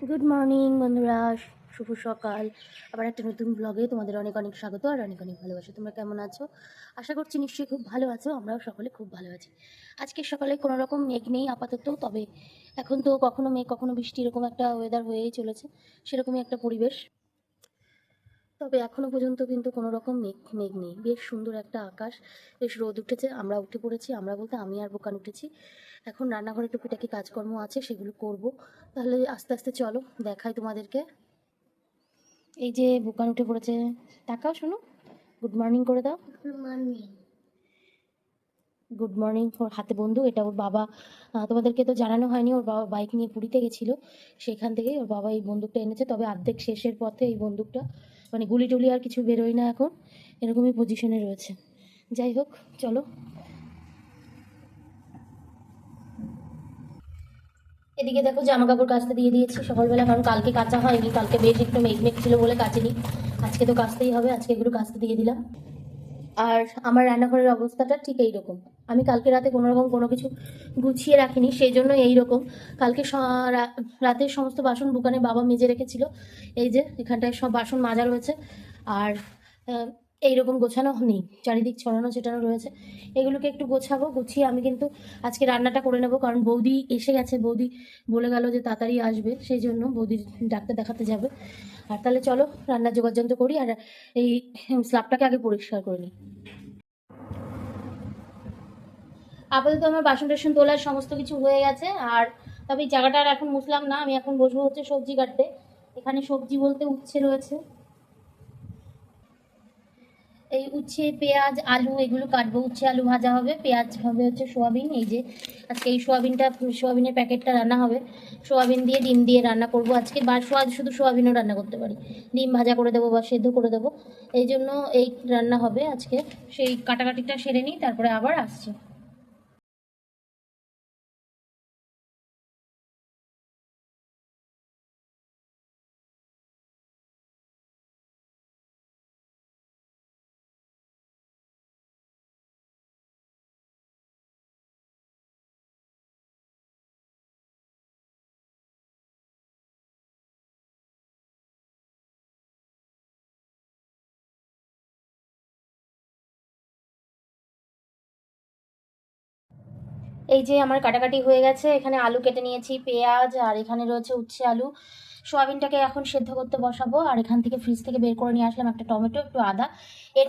Good morning বন্ধুরা, শুভ সকাল। আবার একটা নতুন ব্লগে তোমাদের অনেক অনেক স্বাগত আর অনেক অনেক ভালোবাসা। তোমরা কেমন আছো? আশা করছি নিশ্চয়ই খুব ভালো আছো। আমরাও সকলে খুব ভালো আছি। আজকের সকালে কোনো রকম মেঘ নেই আপাতত, তবে এখন তো কখনো মেঘ কখনো বৃষ্টি এরকম একটা ওয়েদার হয়েই চলেছে, সেরকমই একটা পরিবেশ। তবে এখনো পর্যন্ত কিন্তু কোনো রকম মেঘ মেঘ নেই। বেশ সুন্দর একটা আকাশ, বেশ রোদ উঠেছে। আমরা উঠে পড়েছি, আমরা বলতে আমি আর বোকান উঠেছি। এখন রান্নাঘরে টুকিটাকি কাজকর্ম আছে, সেগুলো করব। তাহলে আস্তে আস্তে চলো দেখাই তোমাদেরকে। এই যে বোকান উঠে পড়েছে, তাকাও শোনো, গুড মর্নিং করে দাও। Good morning. Good morning. ওর হাতে বন্ধু, এটা ওর বাবা, তোমাদেরকে তো জানানো হয়নি, ওর বাবা বাইক নিয়ে পুরীতে গেছিলো, সেখান থেকে ওর বাবা এই বন্দুকটা এনেছে। তবে অর্ধেক শেষের পথে এই বন্দুকটা, মানে গুলি টুলি আর কিছু বেরোয় না এখন, এরকমই পজিশনে রয়েছে। যাই হোক চলো। এদিকে দেখো জামা কাপড় কাচতে দিয়ে দিয়েছি সকালবেলা, কারণ কালকে কাচা হয়নি, কালকে বেশ একটু মেঘ মেঘ ছিল বলে কাচিনি। আজকে তো কাচতেই হবে, আজকে এগুলো কাচতে দিয়ে দিলাম। আর আমার রান্নাঘরের অবস্থাটা ঠিক এইরকম। আমি কালকে রাতে কোনো রকম কোনো কিছু গুছিয়ে রাখিনি, সেই জন্য এইরকম। কালকে রাতের সমস্ত বাসন বুকানে বাবা মেজে রেখেছিল। এই যে এখানটায় সব বাসন মাজা রয়েছে, আর এইরকম গোছানো নেই, চারিদিক ছড়ানো ছেটানো রয়েছে। এগুলোকে একটু গোছাবো, গুছিয়ে আমি কিন্তু আজকে রান্নাটা করে নেবো, কারণ বৌদি এসে গেছে। বৌদি বলে গেল যে তাড়াতাড়ি আসবে, সেই জন্য বৌদির ডাক্তার দেখাতে যাবে। আর তাহলে চলো রান্নার যোগাযন্ত্র করি, আর এই স্ল্যাবটাকে আগে পরিষ্কার করে নিই। আপাতত আমার বাসন টাসন তোলার সমস্ত কিছু হয়ে গেছে। আর তবে এই জায়গাটা আর এখন মুছলাম না, আমি এখন বসবো হচ্ছে সবজি কাটতে। এখানে সবজি বলতে উচ্ছে রয়েছে, এই উচ্ছে পেঁয়াজ আলু এগুলো কাটবো। উচ্ছে আলু ভাজা হবে, পেঁয়াজ হবে হচ্ছে সোয়াবিন। এই যে আজকে এই সোয়াবিনের প্যাকেটটা রান্না হবে। সোয়াবিন দিয়ে ডিম দিয়ে রান্না করব আজকে, বা শুধু সোয়াবিনও রান্না করতে পারি, ডিম ভাজা করে দেবো বা সেদ্ধ করে দেবো। এই জন্য এই রান্না হবে আজকে। সেই কাটাকাটিটা সেরে নিই, তারপরে আবার আসছি। এই যে আমার কাটাকাটি হয়ে গেছে, এখানে আলু কেটে নিয়েছি, পেঁয়াজ, আর এখানে রয়েছে উচ্ছে আলু। সোয়াবিনটাকে এখন সেদ্ধ করতে বসাবো। আর এখান থেকে ফ্রিজ থেকে বের করে নিয়ে আসলাম একটা টমেটো, একটু আদা। এর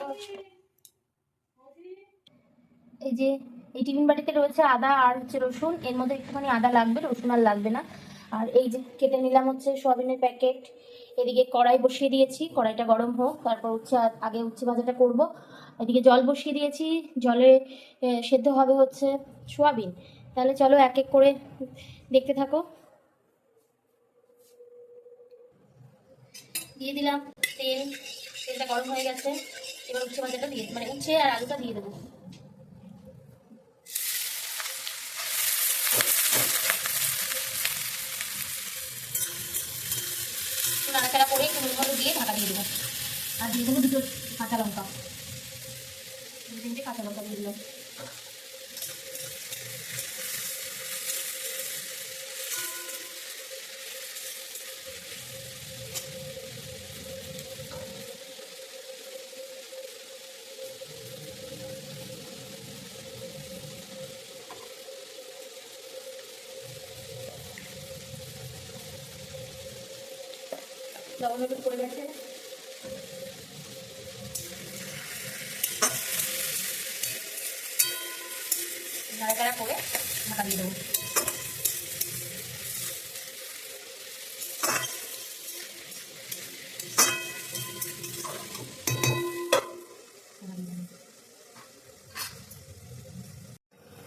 এই যে এই টিফিন বাটিতে রয়েছে আদা আর হচ্ছে রসুন, এর মধ্যে একটুখানি আদা লাগবে, রসুন আর লাগবে না। আর এই যে কেটে নিলাম হচ্ছে সোয়াবিনের প্যাকেট। এদিকে কড়াই বসিয়ে দিয়েছি, কড়াইটা গরম হোক, তারপর আগে উচ্ছে ভাজাটা করব। এদিকে জল বসিয়ে দিয়েছি, জলে সেদ্ধ হবে হচ্ছে সোয়াবিন। তাহলে চলো এক এক করে দেখতে থাকো। দিয়ে দিলাম তেল, তেলটা গরম হয়ে গেছে। এবার উচ্ছে ভাজাটা দিয়ে, মানে উচ্ছে আর আলুটা দিয়ে দেবো। নাড়াচাড়া করে একটু নুন দিয়ে ঢাকা দিয়ে দেবো। আর দিয়ে দেবো দুটো কাঁচা লঙ্কা, দু তিনটে কাঁচা লঙ্কা দিয়ে দিলাম। লবণ একটু পড়ে গেছে, নাড়াচাড়া করে ঢাকা দিয়ে দেবো।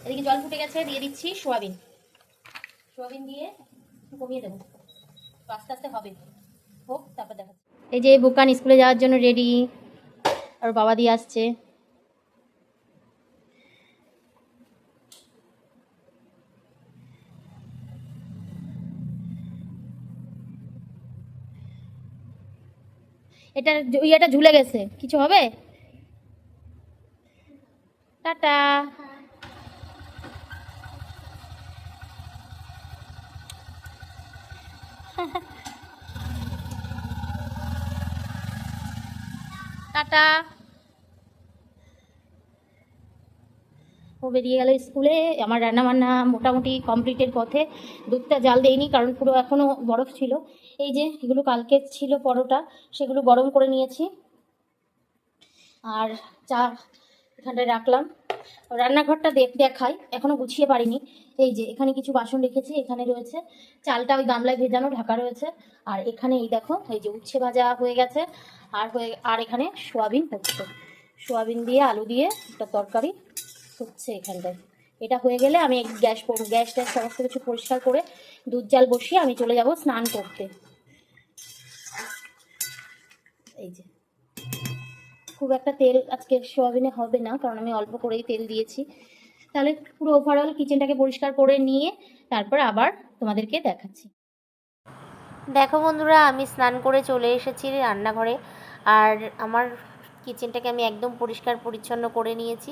এদিকে জল ফুটে গেছে, দিয়ে দিচ্ছি সোয়াবিন। সোয়াবিন দিয়ে একটু কমিয়ে দেবো, আস্তে আস্তে হবে, হোক তারপর দেখা। এই যে বোকান স্কুলে যাওয়ার জন্য রেডি, আর বাবা দিয়ে আসছে। এটা ইয়েটা ঝুলে গেছে, কিছু হবে? টাটা। টাটা। ও বেরিয়ে গেল স্কুলে। আমার রান্না বান্না মোটামুটি কমপ্লিটের পথে। দুধটা জাল দেয়নি কারণ পুরো এখনও বরফ ছিল। এই যে এগুলো কালকে ছিল পরোটা, সেগুলো গরম করে নিয়েছি। আর চা এখানটায় রাখলাম। রান্নাঘরটা দেখাই, এখনও গুছিয়ে পারিনি। এই যে এখানে কিছু বাসন রেখেছি, এখানে রয়েছে চালটা ওই গামলায় ভেজানো ঢাকা রয়েছে। আর এখানে এই দেখো এই যে উচ্ছে ভাজা হয়ে গেছে। আর এখানে সোয়াবিন হচ্ছে, সোয়াবিন দিয়ে আলু দিয়ে একটা তরকারি হচ্ছে এখানটায়। এটা হয়ে গেলে আমি গ্যাস ট্যাস সমস্ত কিছু পরিষ্কার করে দুধ জাল বসিয়ে আমি চলে যাব স্নান করতে। এই যে খুব একটা তেল আজকে সোয়াবিনে হবে না, কারণ আমি অল্প করেই তেল দিয়েছি। তাহলে পুরো ওভারঅল কিচেনটাকে পরিষ্কার করে নিয়ে তারপর আবার তোমাদেরকে দেখাচ্ছি। দেখো বন্ধুরা, আমি স্নান করে চলে এসেছি রান্নাঘরে। আর আমার কিচেনটাকে আমি একদম পরিষ্কার পরিচ্ছন্ন করে নিয়েছি।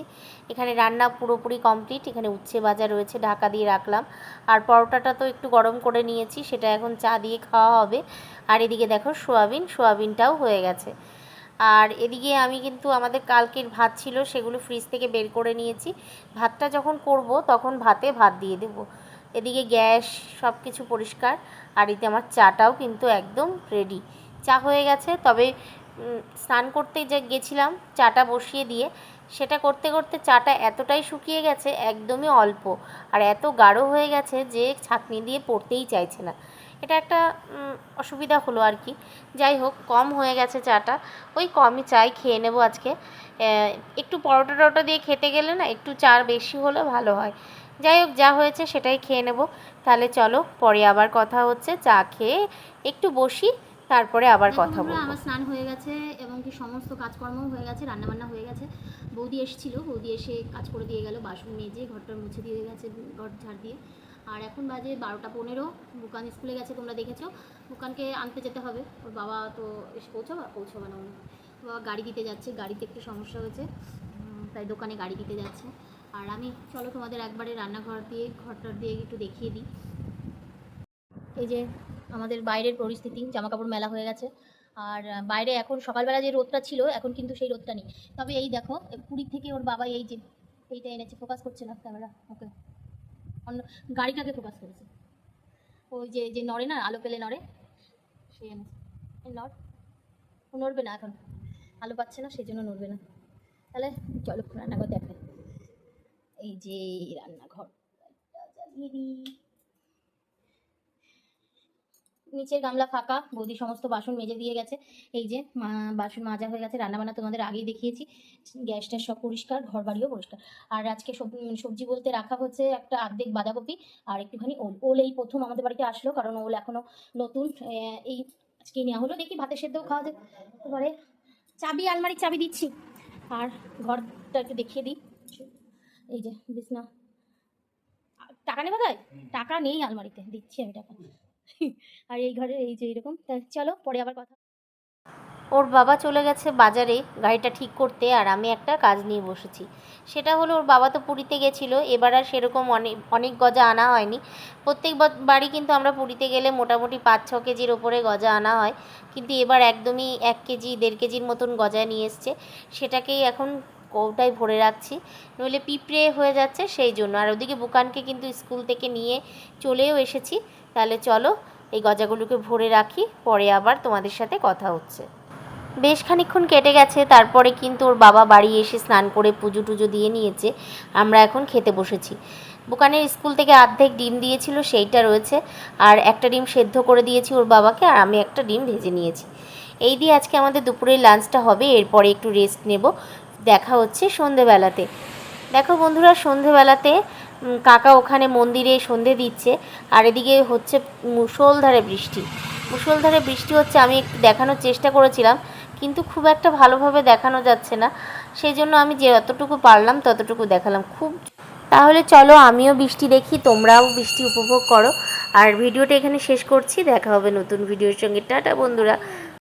এখানে রান্না পুরোপুরি কমপ্লিট। এখানে উচ্ছে ভাজা রয়েছে, ঢাকা দিয়ে রাখলাম। আর পরোটাটা তো একটু গরম করে নিয়েছি, সেটা এখন চা দিয়ে খাওয়া হবে। আর এদিকে দেখো সোয়াবিনটাও হয়ে গেছে। আর এদিকে আমি কিন্তু আমাদের কালকের ভাত ছিল, সেগুলো ফ্রিজ থেকে বের করে নিয়েছি। ভাতটা যখন করব তখন ভাত দিয়ে দেব। এদিকে গ্যাস সব কিছু পরিষ্কার। আর এতে আমার চাটাও কিন্তু একদম রেডি। চা হয়ে গেছে, তবে স্নান করতে যে গেছিলাম চাটা বসিয়ে দিয়ে, সেটা করতে করতে চাটা এতটাই শুকিয়ে গেছে, একদমই অল্প। আর এত গাঢ় হয়ে গেছে যে ছাঁকনি দিয়ে পড়তেই চাইছে না। এটা একটা অসুবিধা হলো আর কি। যাই হোক, কম হয়ে গেছে চাটা, ওই কমই চাই খেয়ে নেব আজকে। একটু পরোটা দিয়ে খেতে গেলে না একটু চা বেশি হলে ভালো হয়। যাই হোক, যা হয়েছে সেটাই খেয়ে নেব। তাহলে চলো, পরে আবার কথা হচ্ছে। চা খেয়ে একটু বসি, তারপরে আবার কথা বলবো। আমার স্নান হয়ে গেছে এবং কি সমস্ত কাজকর্ম হয়ে গেছে, রান্নাবান্না হয়ে গেছে। বৌদি এসেছিল, বৌদি এসে কাজ করে দিয়ে গেল, বাসন মেজে ঘরটা মুছে দিয়ে গেছে, ঘর ঝাড় দিয়ে। আর এখন বাজে 12টা 15। বুকান স্কুলে গেছে, তোমরা দেখেছো। বুকানকে আনতে যেতে হবে, ওর বাবা তো এসে পৌঁছাবে না, বাবা গাড়ি দিতে যাচ্ছে, গাড়িতে একটু সমস্যা হয়েছে, তাই দোকানে গাড়ি দিতে যাচ্ছে। আর আমি চলো তোমাদের একবারে ঘরটার দিয়ে একটু দেখিয়ে দিই। এই যে আমাদের বাইরের পরিস্থিতি, জামাকাপড় মেলা হয়ে গেছে। আর বাইরে এখন সকালবেলা যে রোদটা ছিল, এখন কিন্তু সেই রোদটা নেই। তবে এই দেখো, পুরী থেকে ওর বাবা এই যে এইটা এনেছে, ফোকাস করছে না ক্যামেরা, ওকে অন্য গাড়িটাকে ফোকাস করেছে। ওই যে নড়ে না, আলো পেলে নড়ে, সে এনেছে। নড়বে না এখন, আলো পাচ্ছে না, সেই জন্য নড়বে না। তাহলে চলো রান্নাঘর দেখাই। এই যে রান্নাঘর জ্বালিয়ে দিই। নিচের গামলা ফাঁকা, বৌদি সমস্ত বাসন মেজে দিয়ে গেছে। এই যে বাসন মাজা হয়ে গেছে, রান্নাবান্না তোমাদের আগেই দেখিয়েছি। গ্যাসটা সব পরিষ্কার, ঘর বাড়িও পরিষ্কার। আর আজকে সবজি বলতে রাখা হচ্ছে একটা অর্ধেক বাঁধাকপি আর একটুখানি ওল এই প্রথম আমাদের বাড়িতে আসলো, কারণ ওল এখনো নতুন, এই আজকে নেওয়া হলো। দেখি ভাতের সেদ্ধও খাওয়া যায়। এবারে আলমারির চাবি দিচ্ছি। আর ঘরটা একটু দেখিয়ে দিই। এই যে বিছনা, টাকা নেই কোথায়? টাকা নেই আলমারিতে, দিচ্ছি আমি টাকা। আর এই ঘরে এই যে এরকম। চলো পরে আবার কথা। ওর বাবা চলে গেছে বাজারে গাড়িটা ঠিক করতে, আর আমি একটা কাজ নিয়ে বসেছি। সেটা হলো, ওর বাবা তো পুরীতে গেছিলো, এবার আর সেরকম অনেক গজা আনা হয়নি। প্রত্যেক বাড়ি কিন্তু আমরা পুরীতে গেলে মোটামুটি 5-6 কেজির ওপরে গজা আনা হয়, কিন্তু এবার একদমই 1 কেজি 1.5 কেজির মতন গজা নিয়ে এসছে। সেটাকেই এখন কৌটায় ভরে রাখছি, নইলে পিঁপড়ে হয়ে যাচ্ছে, সেই জন্য। আর ওদিকে বুকানকে কিন্তু স্কুল থেকে নিয়ে চলেও এসেছি। তাহলে চলো এই গজাগুলোকে ভরে রাখি, পরে আবার তোমাদের সাথে কথা হচ্ছে। বেশ খানিকক্ষণ কেটে গেছে, তারপরে কিন্তু ওর বাবা বাড়ি এসে স্নান করে পুজো টুজো দিয়ে নিয়েছে। আমরা এখন খেতে বসেছি। বুকানের স্কুল থেকে অর্ধেক ডিম দিয়েছিল, সেইটা রয়েছে। আর একটা ডিম সেদ্ধ করে দিয়েছি ওর বাবাকে, আর আমি একটা ডিম ভেজে নিয়েছি। এই দিয়ে আজকে আমাদের দুপুরের লাঞ্চটা হবে, এরপরে একটু রেস্ট নেব। দেখা হচ্ছে সন্ধেবেলাতে। দেখো বন্ধুরা, সন্ধেবেলাতে কাকা ওখানে মন্দিরে সন্ধে দিচ্ছে, আর এদিকে হচ্ছে মুষলধারে বৃষ্টি হচ্ছে। আমি একটু দেখানোর চেষ্টা করেছিলাম, কিন্তু খুব একটা ভালোভাবে দেখানো যাচ্ছে না, সেই জন্য আমি যতটুকু পারলাম ততটুকু দেখালাম। তাহলে চলো আমিও বৃষ্টি দেখি, তোমরাও বৃষ্টি উপভোগ করো। আর ভিডিওটা এখানে শেষ করছি, দেখা হবে নতুন ভিডিওর সঙ্গে। টাটা বন্ধুরা।